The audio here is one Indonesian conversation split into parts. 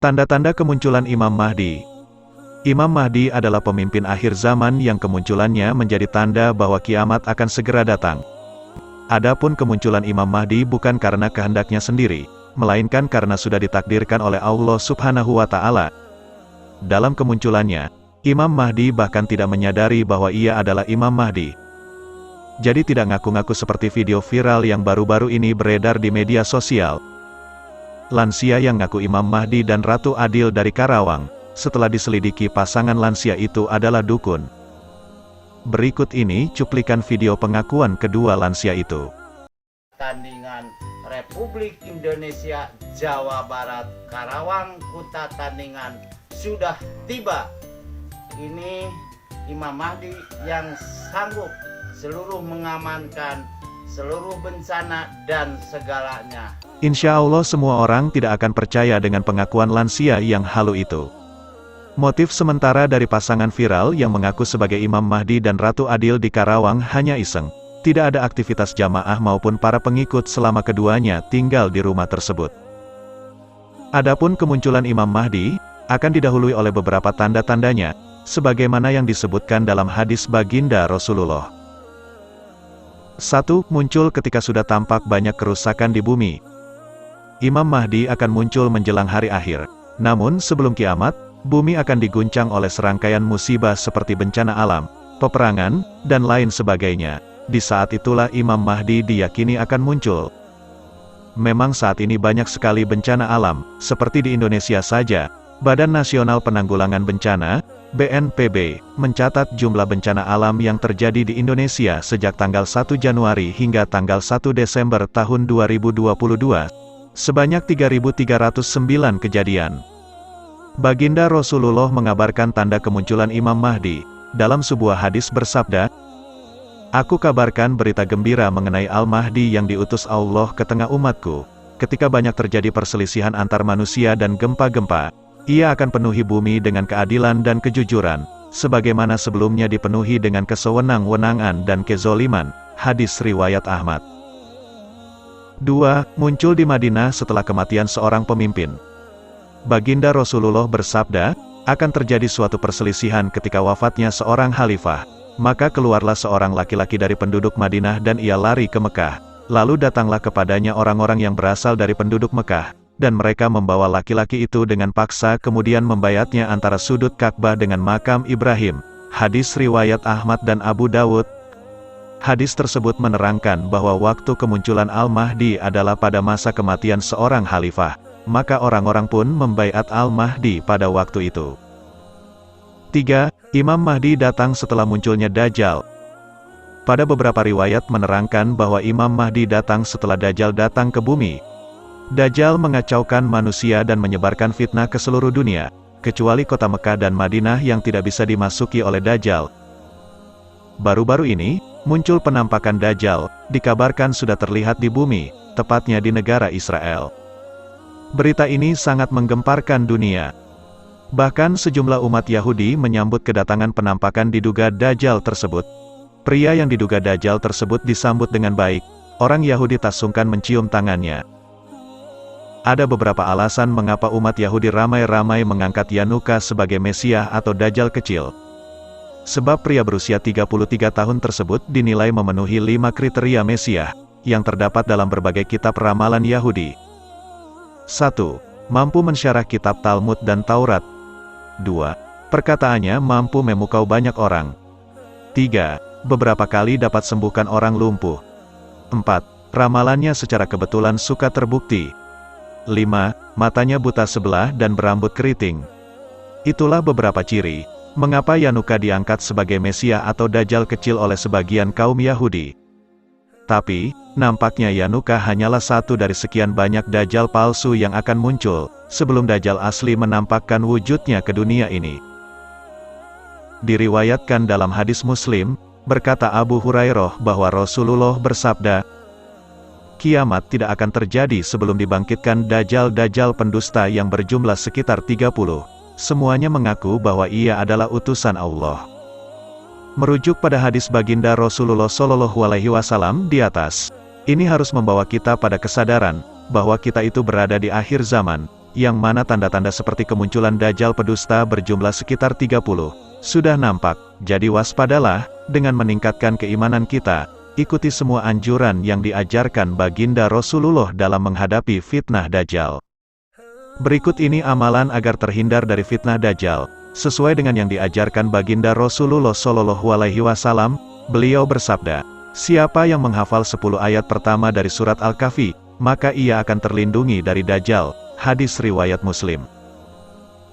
Tanda-tanda kemunculan Imam Mahdi. Imam Mahdi adalah pemimpin akhir zaman yang kemunculannya menjadi tanda bahwa kiamat akan segera datang. Adapun kemunculan Imam Mahdi bukan karena kehendaknya sendiri, melainkan karena sudah ditakdirkan oleh Allah Subhanahu wa Ta'ala. Dalam kemunculannya, Imam Mahdi bahkan tidak menyadari bahwa ia adalah Imam Mahdi. Jadi tidak ngaku-ngaku seperti video viral yang baru-baru ini beredar di media sosial. Lansia yang ngaku Imam Mahdi dan Ratu Adil dari Karawang, setelah diselidiki pasangan lansia itu adalah dukun. Berikut ini cuplikan video pengakuan kedua lansia itu. Tandingan Republik Indonesia Jawa Barat Karawang Kuta Tandingan sudah tiba. Ini Imam Mahdi yang sanggup seluruh mengamankan seluruh bencana dan segalanya. Insya Allah semua orang tidak akan percaya dengan pengakuan lansia yang halu itu. Motif sementara dari pasangan viral yang mengaku sebagai Imam Mahdi dan Ratu Adil di Karawang hanya iseng. Tidak ada aktivitas jamaah maupun para pengikut selama keduanya tinggal di rumah tersebut. Adapun kemunculan Imam Mahdi akan didahului oleh beberapa tanda-tandanya, sebagaimana yang disebutkan dalam hadis baginda Rasulullah. 1. Muncul ketika sudah tampak banyak kerusakan di bumi. Imam Mahdi akan muncul menjelang hari akhir. Namun sebelum kiamat, bumi akan diguncang oleh serangkaian musibah seperti bencana alam, peperangan, dan lain sebagainya. Di saat itulah Imam Mahdi diyakini akan muncul. Memang saat ini banyak sekali bencana alam, seperti di Indonesia saja. Badan Nasional Penanggulangan Bencana, BNPB, mencatat jumlah bencana alam yang terjadi di Indonesia sejak tanggal 1 Januari hingga tanggal 1 Desember tahun 2022, sebanyak 3.309 kejadian. Baginda Rasulullah mengabarkan tanda kemunculan Imam Mahdi. Dalam sebuah hadis bersabda, "Aku kabarkan berita gembira mengenai Al-Mahdi yang diutus Allah ke tengah umatku. Ketika banyak terjadi perselisihan antar manusia dan gempa-gempa, ia akan penuhi bumi dengan keadilan dan kejujuran, sebagaimana sebelumnya dipenuhi dengan kesewenang-wenangan dan kezoliman." Hadis riwayat Ahmad. 2. Muncul di Madinah setelah kematian seorang pemimpin. Baginda Rasulullah bersabda, akan terjadi suatu perselisihan ketika wafatnya seorang khalifah. Maka keluarlah seorang laki-laki dari penduduk Madinah dan ia lari ke Mekah. Lalu datanglah kepadanya orang-orang yang berasal dari penduduk Mekah, dan mereka membawa laki-laki itu dengan paksa kemudian membayatnya antara sudut Ka'bah dengan makam Ibrahim. Hadis riwayat Ahmad dan Abu Dawud. Hadis tersebut menerangkan bahwa waktu kemunculan Al-Mahdi adalah pada masa kematian seorang khalifah, maka orang-orang pun membaiat Al-Mahdi pada waktu itu. 3. Imam Mahdi datang setelah munculnya Dajjal. Pada beberapa riwayat menerangkan bahwa Imam Mahdi datang setelah Dajjal datang ke bumi. Dajjal mengacaukan manusia dan menyebarkan fitnah ke seluruh dunia, kecuali kota Mekah dan Madinah yang tidak bisa dimasuki oleh Dajjal. Baru-baru ini, muncul penampakan Dajjal, dikabarkan sudah terlihat di bumi, tepatnya di negara Israel. Berita ini sangat menggemparkan dunia. Bahkan sejumlah umat Yahudi menyambut kedatangan penampakan diduga Dajjal tersebut. Pria yang diduga Dajjal tersebut disambut dengan baik, orang Yahudi tak sungkan mencium tangannya. Ada beberapa alasan mengapa umat Yahudi ramai-ramai mengangkat Yanuka sebagai Mesias atau Dajjal kecil. Sebab pria berusia 33 tahun tersebut dinilai memenuhi 5 kriteria Mesias, yang terdapat dalam berbagai kitab ramalan Yahudi. 1. Mampu mensyarah kitab Talmud dan Taurat. 2. Perkataannya mampu memukau banyak orang. 3. Beberapa kali dapat sembuhkan orang lumpuh. 4. Ramalannya secara kebetulan suka terbukti. 5. Matanya buta sebelah dan berambut keriting. Itulah beberapa ciri mengapa Yanuka diangkat sebagai Mesias atau Dajjal kecil oleh sebagian kaum Yahudi. Tapi, nampaknya Yanuka hanyalah satu dari sekian banyak Dajjal palsu yang akan muncul, sebelum Dajjal asli menampakkan wujudnya ke dunia ini. Diriwayatkan dalam hadis Muslim, berkata Abu Hurairah bahwa Rasulullah bersabda, kiamat tidak akan terjadi sebelum dibangkitkan Dajjal-Dajjal pendusta yang berjumlah sekitar 30. Semuanya mengaku bahwa ia adalah utusan Allah. Merujuk pada hadis baginda Rasulullah SAW di atas, ini harus membawa kita pada kesadaran bahwa kita itu berada di akhir zaman, yang mana tanda-tanda seperti kemunculan Dajjal pedusta berjumlah sekitar 30, sudah nampak. Jadi waspadalah, dengan meningkatkan keimanan kita, ikuti semua anjuran yang diajarkan baginda Rasulullah dalam menghadapi fitnah Dajjal. Berikut ini amalan agar terhindar dari fitnah Dajjal, sesuai dengan yang diajarkan baginda Rasulullah Shallallahu Alaihi Wasallam. Beliau bersabda, siapa yang menghafal 10 ayat pertama dari surat Al-Kahfi, maka ia akan terlindungi dari Dajjal. Hadis riwayat Muslim.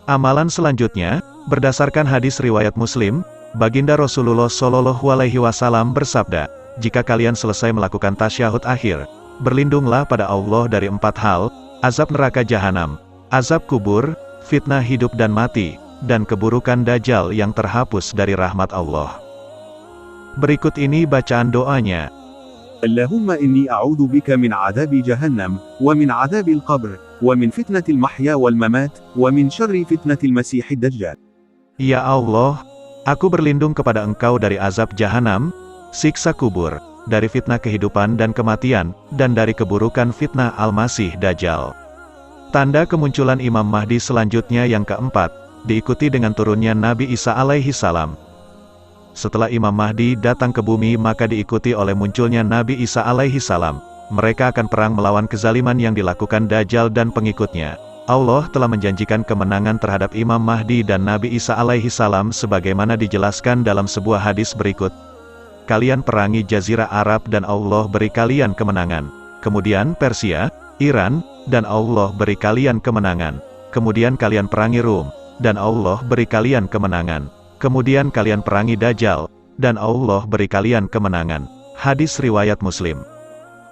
Amalan selanjutnya, berdasarkan hadis riwayat Muslim, baginda Rasulullah Shallallahu Alaihi Wasallam bersabda, jika kalian selesai melakukan tasyahud akhir, berlindunglah pada Allah dari 4 hal, azab neraka jahanam, azab kubur, fitnah hidup dan mati, dan keburukan Dajjal yang terhapus dari rahmat Allah. Berikut ini bacaan doanya. اللهم إني أعوذ بك من عذاب جهنم ومن عذاب القبر ومن فتنة المحيا والممات ومن شر فتنة المسيح الدجال. Ya Allah, aku berlindung kepada Engkau dari azab jahanam, siksa kubur, dari fitnah kehidupan dan kematian, dan dari keburukan fitnah Al-Masih Dajjal. Tanda kemunculan Imam Mahdi selanjutnya yang keempat, diikuti dengan turunnya Nabi Isa alaihi salam. Setelah Imam Mahdi datang ke bumi maka diikuti oleh munculnya Nabi Isa alaihi salam. Mereka akan perang melawan kezaliman yang dilakukan Dajjal dan pengikutnya. Allah telah menjanjikan kemenangan terhadap Imam Mahdi dan Nabi Isa alaihi salam sebagaimana dijelaskan dalam sebuah hadis berikut. Kalian perangi Jazirah Arab dan Allah beri kalian kemenangan. Kemudian Persia, Iran, dan Allah beri kalian kemenangan. Kemudian kalian perangi Rum, dan Allah beri kalian kemenangan. Kemudian kalian perangi Dajjal, dan Allah beri kalian kemenangan. Hadis riwayat Muslim.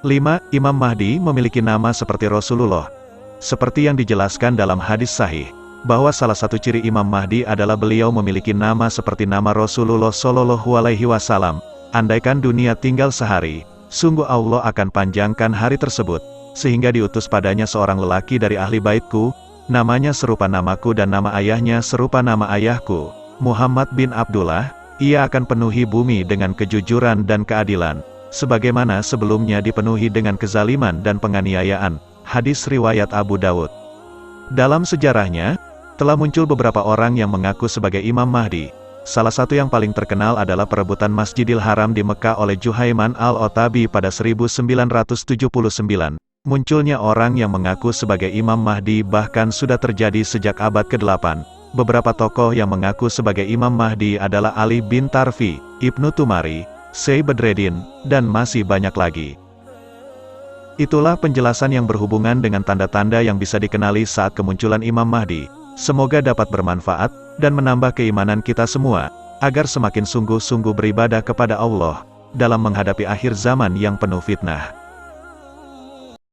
5. Imam Mahdi memiliki nama seperti Rasulullah. Seperti yang dijelaskan dalam hadis sahih, bahwa salah satu ciri Imam Mahdi adalah beliau memiliki nama seperti nama Rasulullah Shallallahu Alaihi Wasallam. Andaikan dunia tinggal sehari, sungguh Allah akan panjangkan hari tersebut, sehingga diutus padanya seorang lelaki dari ahli baitku, namanya serupa namaku dan nama ayahnya serupa nama ayahku, Muhammad bin Abdullah. Ia akan penuhi bumi dengan kejujuran dan keadilan, sebagaimana sebelumnya dipenuhi dengan kezaliman dan penganiayaan. Hadis riwayat Abu Dawud. Dalam sejarahnya, telah muncul beberapa orang yang mengaku sebagai Imam Mahdi. Salah satu yang paling terkenal adalah perebutan Masjidil Haram di Mekah oleh Juhaiman al-Otabi pada 1979. Munculnya orang yang mengaku sebagai Imam Mahdi bahkan sudah terjadi sejak abad ke-8. Beberapa tokoh yang mengaku sebagai Imam Mahdi adalah Ali bin Tarfi, Ibnu Tumari, Syekh Bedreddin, dan masih banyak lagi. Itulah penjelasan yang berhubungan dengan tanda-tanda yang bisa dikenali saat kemunculan Imam Mahdi. Semoga dapat bermanfaat, dan menambah keimanan kita semua, agar semakin sungguh-sungguh beribadah kepada Allah, dalam menghadapi akhir zaman yang penuh fitnah.